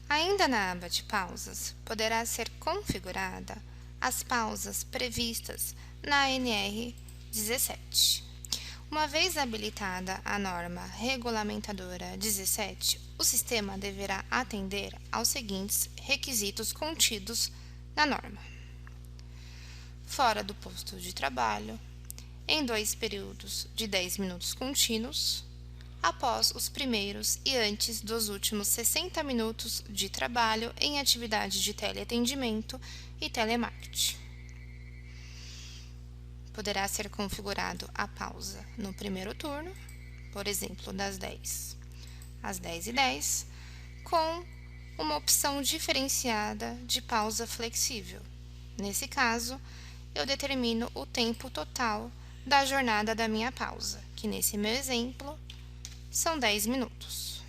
Ainda na aba de pausas, poderá ser configurada as pausas previstas na ANR 17. Uma vez habilitada a norma regulamentadora 17, o sistema deverá atender aos seguintes requisitos contidos na norma: fora do posto de trabalho, em 2 períodos de 10 minutos contínuos, após os primeiros e antes dos últimos 60 minutos de trabalho em atividade de teleatendimento e telemarketing. Poderá ser configurado a pausa no primeiro turno, por exemplo, das 10 às 10h10, com uma opção diferenciada de pausa flexível. Nesse caso, eu determino o tempo total da jornada da minha pausa, que nesse meu exemplo são 10 minutos.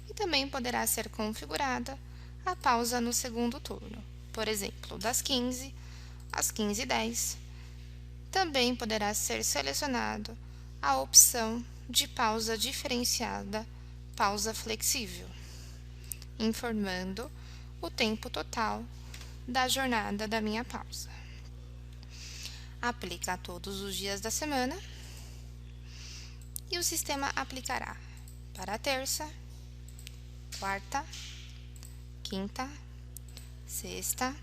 E também poderá ser configurada a pausa no segundo turno, por exemplo, das 15 às 15h10. Também poderá ser selecionado a opção de pausa diferenciada, pausa flexível, informando o tempo total da jornada da minha pausa. Aplica a todos os dias da semana e o sistema aplicará para a terça, quarta, quinta, sexta,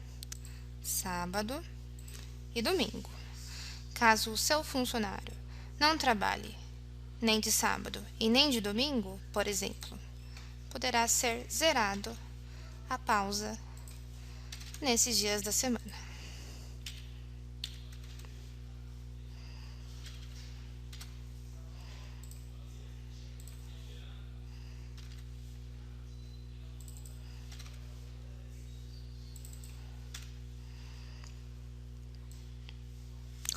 sábado e domingo. Caso o seu funcionário não trabalhe nem de sábado e nem de domingo, por exemplo, poderá ser zerado a pausa nesses dias da semana.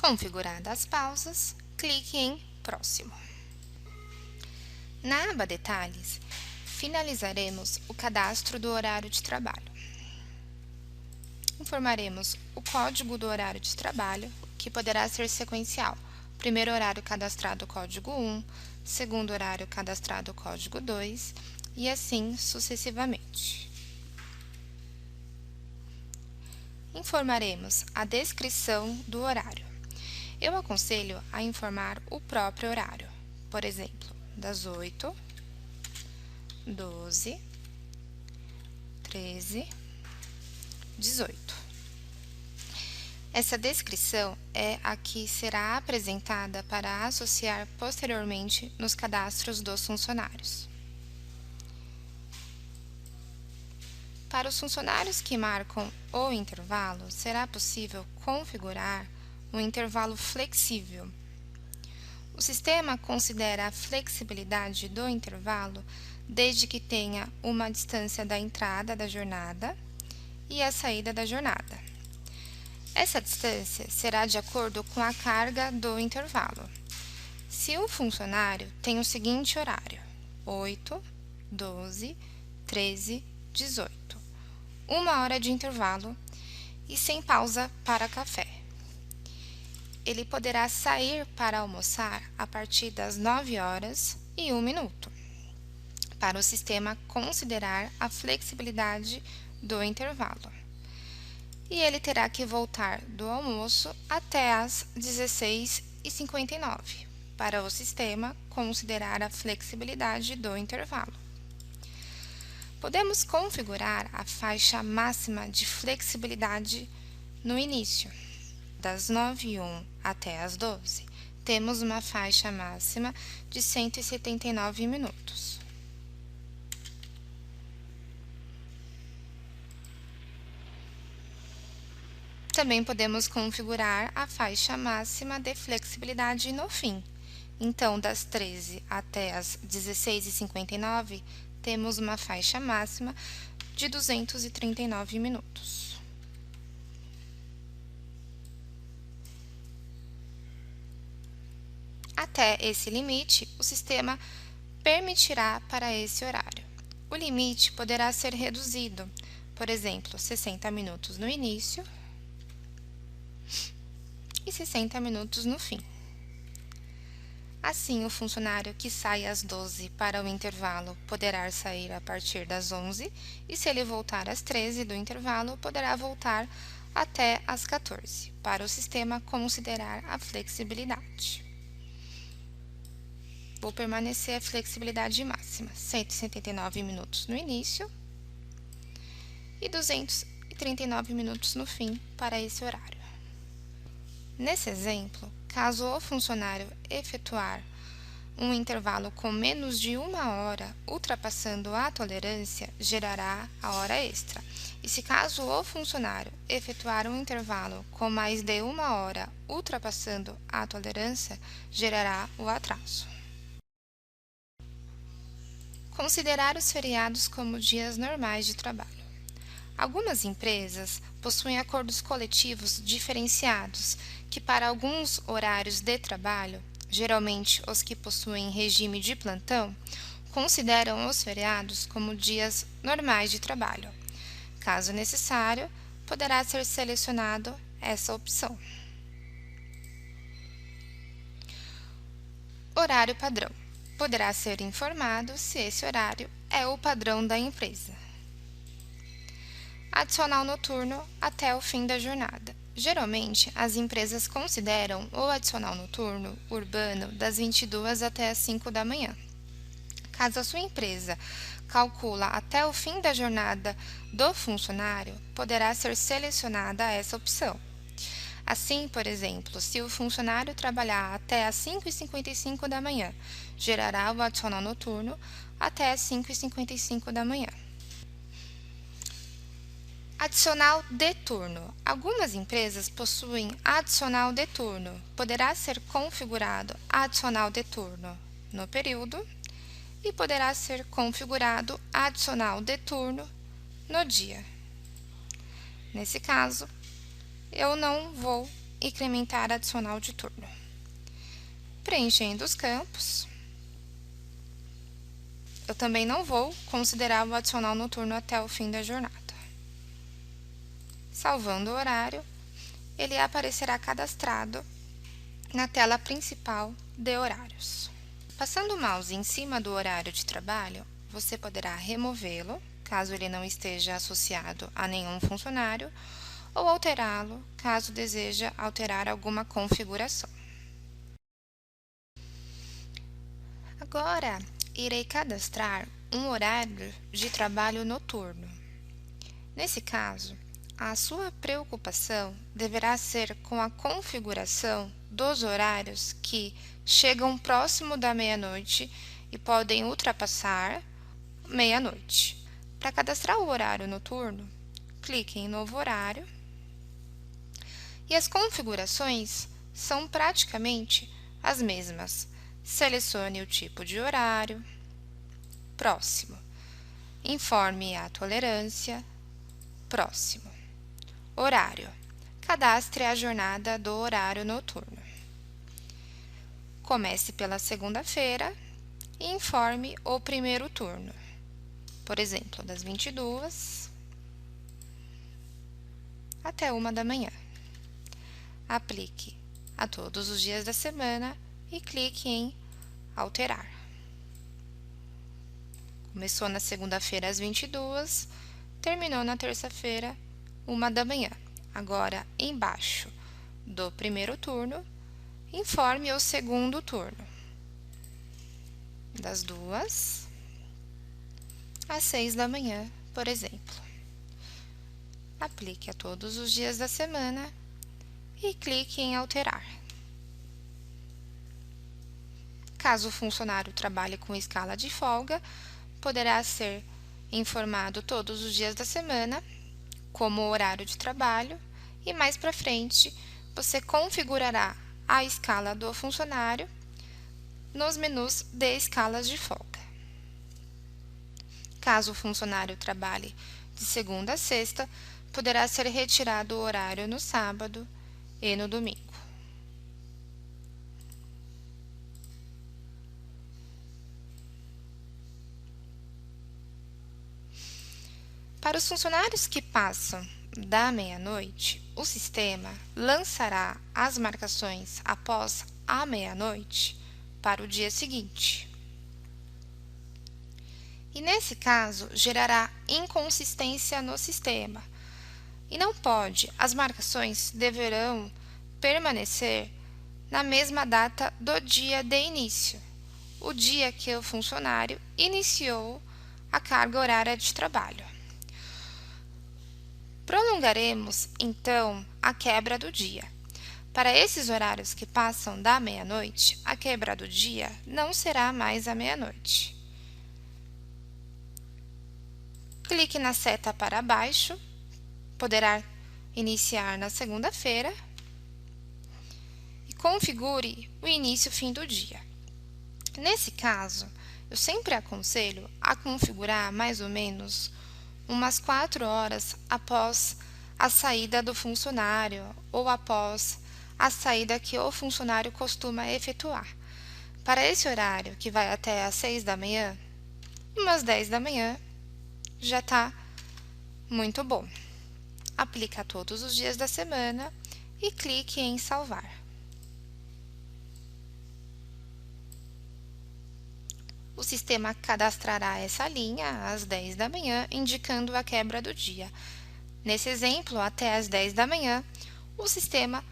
Configuradas as pausas, clique em Próximo. Na aba Detalhes, finalizaremos o cadastro do horário de trabalho. Informaremos o código do horário de trabalho, que poderá ser sequencial. Primeiro horário cadastrado código 1, segundo horário cadastrado código 2 e assim sucessivamente. Informaremos a descrição do horário. Eu aconselho a informar o próprio horário, por exemplo, das 8, 12, 13, 18. Essa descrição é a que será apresentada para associar posteriormente nos cadastros dos funcionários. Para os funcionários que marcam o intervalo, será possível configurar um intervalo flexível. O sistema considera a flexibilidade do intervalo desde que tenha uma distância da entrada da jornada e a saída da jornada. Essa distância será de acordo com a carga do intervalo. Se o funcionário tem o seguinte horário: 8, 12, 13, 18, 1 hora de intervalo e sem pausa para café, ele poderá sair para almoçar a partir das 9h01, para o sistema considerar a flexibilidade do intervalo. E ele terá que voltar do almoço até às 16h59, para o sistema considerar a flexibilidade do intervalo. Podemos configurar a faixa máxima de flexibilidade no início. Das 9h01 até as 12, temos uma faixa máxima de 179 minutos. Também podemos configurar a faixa máxima de flexibilidade no fim. Então, das 13 até as 16h59, temos uma faixa máxima de 239 minutos. Até esse limite, o sistema permitirá para esse horário. O limite poderá ser reduzido, por exemplo, 60 minutos no início e 60 minutos no fim. Assim, o funcionário que sai às 12 para o intervalo poderá sair a partir das 11 e, se ele voltar às 13 do intervalo, poderá voltar até às 14, para o sistema considerar a flexibilidade. Vou permanecer a flexibilidade máxima, 179 minutos no início e 239 minutos no fim para esse horário. Nesse exemplo, caso o funcionário efetuar um intervalo com menos de 1 hora, ultrapassando a tolerância, gerará a hora extra. E se caso o funcionário efetuar um intervalo com mais de 1 hora, ultrapassando a tolerância, gerará o atraso. Considerar os feriados como dias normais de trabalho. Algumas empresas possuem acordos coletivos diferenciados que, para alguns horários de trabalho, geralmente os que possuem regime de plantão, consideram os feriados como dias normais de trabalho. Caso necessário, poderá ser selecionado essa opção. Horário padrão. Poderá ser informado se esse horário é o padrão da empresa. Adicional noturno até o fim da jornada. Geralmente, as empresas consideram o adicional noturno urbano das 22 até as 5 da manhã. Caso a sua empresa calcula até o fim da jornada do funcionário, poderá ser selecionada essa opção. Assim, por exemplo, se o funcionário trabalhar até as 5h55 da manhã, gerará o adicional noturno até as 5h55 da manhã. Adicional de turno. Algumas empresas possuem adicional de turno. Poderá ser configurado adicional de turno no período e poderá ser configurado adicional de turno no dia. Nesse caso, eu não vou incrementar adicional de turno. Preenchendo os campos, eu também não vou considerar o adicional noturno até o fim da jornada. Salvando o horário, ele aparecerá cadastrado na tela principal de horários. Passando o mouse em cima do horário de trabalho, você poderá removê-lo, caso ele não esteja associado a nenhum funcionário, ou alterá-lo, caso deseja alterar alguma configuração. Agora, irei cadastrar um horário de trabalho noturno. Nesse caso, a sua preocupação deverá ser com a configuração dos horários que chegam próximo da meia-noite e podem ultrapassar meia-noite. Para cadastrar o horário noturno, clique em Novo Horário e as configurações são praticamente as mesmas. Selecione o tipo de horário, próximo. Informe a tolerância, próximo. Horário. Cadastre a jornada do horário noturno. Comece pela segunda-feira e informe o primeiro turno. Por exemplo, das 22 até 1 da manhã. Aplique a todos os dias da semana e clique em Alterar. Começou na segunda-feira às 22, terminou na terça-feira, 1 da manhã. Agora, embaixo do primeiro turno, informe o segundo turno, das 2 às 6 da manhã, por exemplo. Aplique a todos os dias da semana e clique em Alterar. Caso o funcionário trabalhe com escala de folga, poderá ser informado todos os dias da semana, como horário de trabalho, e mais para frente você configurará a escala do funcionário nos menus de escalas de folga. Caso o funcionário trabalhe de segunda a sexta, poderá ser retirado o horário no sábado e no domingo. Para os funcionários que passam da meia-noite, o sistema lançará as marcações após a meia-noite para o dia seguinte. E nesse caso, gerará inconsistência no sistema. E não pode, as marcações deverão permanecer na mesma data do dia de início, o dia que o funcionário iniciou a carga horária de trabalho. Prolongaremos, então, a quebra do dia. Para esses horários que passam da meia-noite, a quebra do dia não será mais à meia-noite. Clique na seta para baixo, poderá iniciar na segunda-feira e configure o início e fim do dia. Nesse caso, eu sempre aconselho a configurar mais ou menos umas 4 horas após a saída do funcionário ou após a saída que o funcionário costuma efetuar. Para esse horário, que vai até às 6 da manhã, umas 10 da manhã já está muito bom. Aplica todos os dias da semana e clique em salvar. O sistema cadastrará essa linha às 10 da manhã, indicando a quebra do dia. Nesse exemplo, até às 10 da manhã, o sistema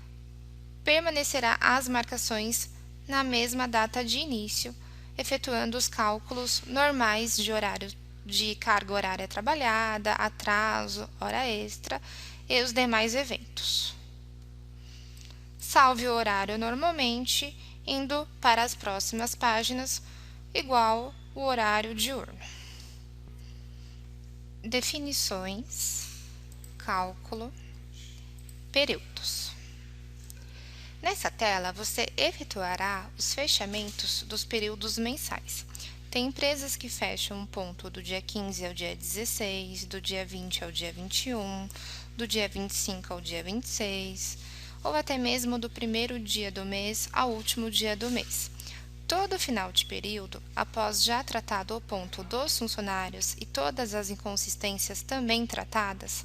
permanecerá as marcações na mesma data de início, efetuando os cálculos normais de horário de carga horária trabalhada, atraso, hora extra e os demais eventos. Salve o horário normalmente, indo para as próximas páginas, igual o horário diurno. Definições, cálculo, períodos. Nessa tela, você efetuará os fechamentos dos períodos mensais. Tem empresas que fecham um ponto do dia 15 ao dia 16, do dia 20 ao dia 21, do dia 25 ao dia 26, ou até mesmo do primeiro dia do mês ao último dia do mês. Todo final de período, após já tratado o ponto dos funcionários e todas as inconsistências também tratadas,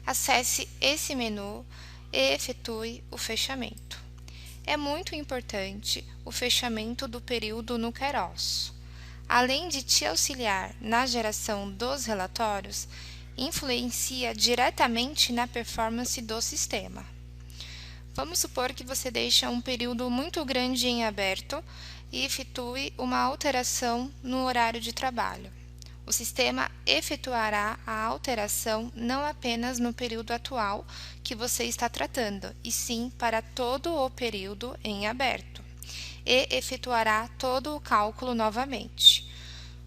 acesse esse menu e efetue o fechamento. É muito importante o fechamento do período no Kairos. Além de te auxiliar na geração dos relatórios, influencia diretamente na performance do sistema. Vamos supor que você deixa um período muito grande em aberto e efetue uma alteração no horário de trabalho. O sistema efetuará a alteração não apenas no período atual que você está tratando, e sim para todo o período em aberto, e efetuará todo o cálculo novamente.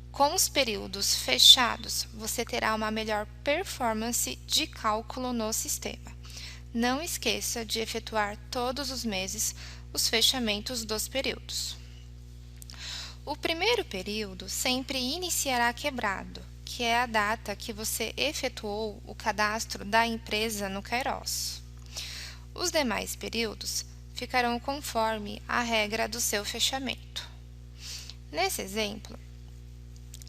Com os períodos fechados, você terá uma melhor performance de cálculo no sistema. Não esqueça de efetuar todos os meses os fechamentos dos períodos. O primeiro período sempre iniciará quebrado, que é a data que você efetuou o cadastro da empresa no Kairos. Os demais períodos ficarão conforme a regra do seu fechamento. Nesse exemplo,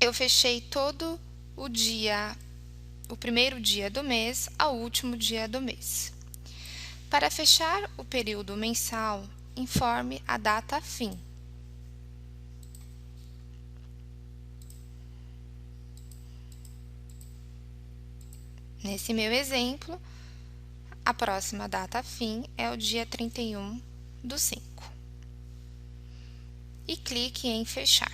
eu fechei todo o primeiro dia do mês ao último dia do mês. Para fechar o período mensal, informe a data fim. Nesse meu exemplo, a próxima data fim é o dia 31/5. E clique em fechar.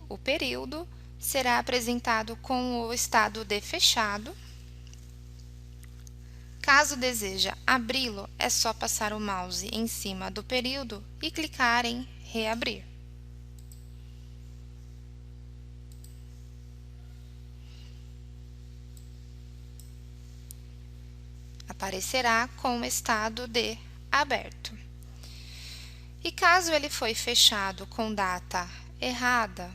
O período será apresentado com o estado de fechado. Caso deseja abri-lo, é só passar o mouse em cima do período e clicar em reabrir. Aparecerá com o estado de aberto. E caso ele foi fechado com data errada,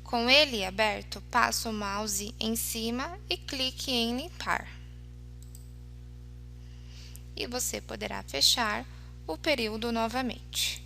com ele aberto, passe o mouse em cima e clique em limpar. E você poderá fechar o período novamente.